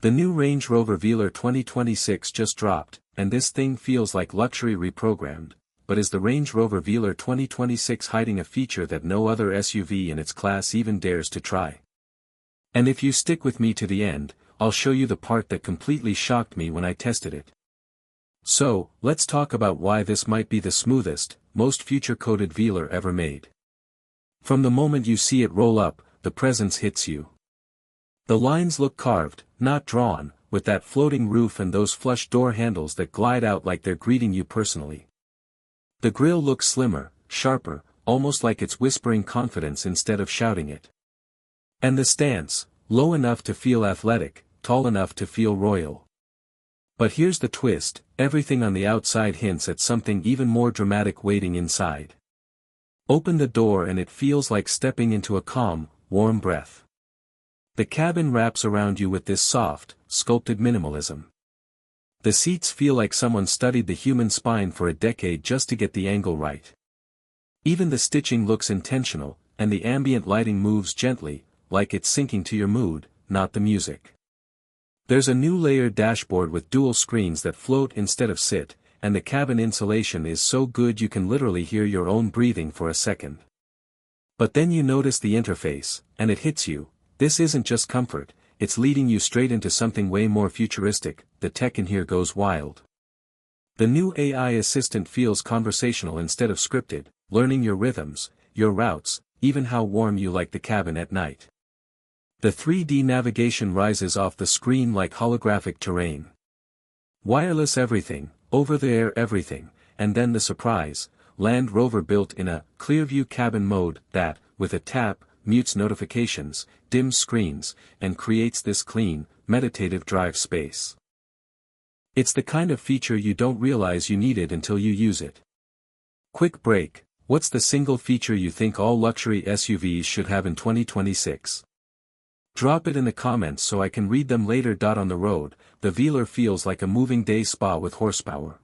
The new Range Rover Velar 2026 just dropped, and this thing feels like luxury reprogrammed, but is the Range Rover Velar 2026 hiding a feature that no other SUV in its class even dares to try? And if you stick with me to the end, I'll show you the part that completely shocked me when I tested it. So, let's talk about why this might be the smoothest, most future-coded Velar ever made. From the moment you see it roll up, the presence hits you. The lines look carved, not drawn, with that floating roof and those flush door handles that glide out like they're greeting you personally. The grille looks slimmer, sharper, almost like it's whispering confidence instead of shouting it. And the stance, low enough to feel athletic, tall enough to feel royal. But here's the twist, everything on the outside hints at something even more dramatic waiting inside. Open the door and it feels like stepping into a calm, warm breath. The cabin wraps around you with this soft, sculpted minimalism. The seats feel like someone studied the human spine for a decade just to get the angle right. Even the stitching looks intentional, and the ambient lighting moves gently, like it's syncing to your mood, not the music. There's a new layered dashboard with dual screens that float instead of sit, and the cabin insulation is so good you can literally hear your own breathing for a second. But then you notice the interface, and it hits you. This isn't just comfort, it's leading you straight into something way more futuristic. The tech in here goes wild. The new AI assistant feels conversational instead of scripted, learning your rhythms, your routes, even how warm you like the cabin at night. The 3D navigation rises off the screen like holographic terrain. Wireless everything, over-the-air everything, and then the surprise, Land Rover built in a Clearview cabin mode that, with a tap, mutes notifications, dims screens, and creates this clean, meditative drive space. It's the kind of feature you don't realize you needed until you use it. Quick break, what's the single feature you think all luxury SUVs should have in 2026? Drop it in the comments so I can read them later. On the road, the Velar feels like a moving day spa with horsepower.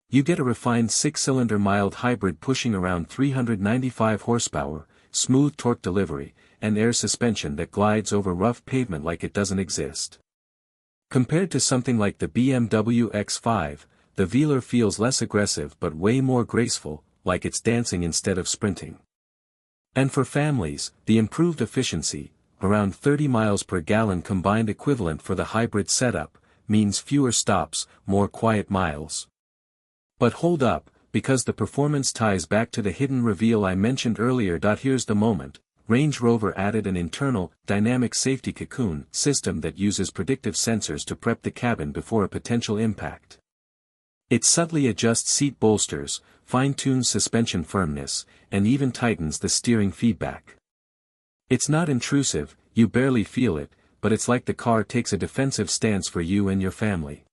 You get a refined 6-cylinder mild hybrid pushing around 395 horsepower, smooth torque delivery, and air suspension that glides over rough pavement like it doesn't exist. Compared to something like the BMW X5, the Velar feels less aggressive but way more graceful, like it's dancing instead of sprinting. And for families, the improved efficiency, around 30 miles per gallon combined equivalent for the hybrid setup, means fewer stops, more quiet miles. But hold up, because the performance ties back to the hidden reveal I mentioned earlier. Here's the moment. Range Rover added an internal, dynamic safety cocoon system that uses predictive sensors to prep the cabin before a potential impact. It subtly adjusts seat bolsters, fine-tunes suspension firmness, and even tightens the steering feedback. It's not intrusive, you barely feel it, but it's like the car takes a defensive stance for you and your family.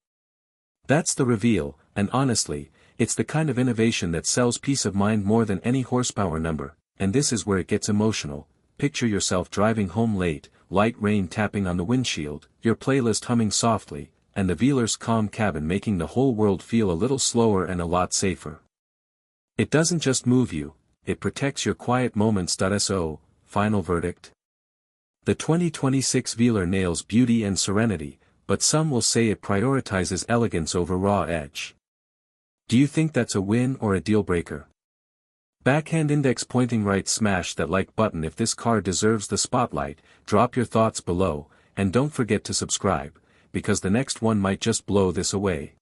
That's the reveal, and honestly, it's the kind of innovation that sells peace of mind more than any horsepower number, and this is where it gets emotional. Picture yourself driving home late, light rain tapping on the windshield, your playlist humming softly, and the Velar's calm cabin making the whole world feel a little slower and a lot safer. It doesn't just move you, it protects your quiet moments. So, final verdict? The 2026 Velar nails beauty and serenity, but some will say it prioritizes elegance over raw edge. Do you think that's a win or a deal breaker? Backhand index pointing right. Smash that like button if this car deserves the spotlight. Drop your thoughts below, and don't forget to subscribe, because the next one might just blow this away.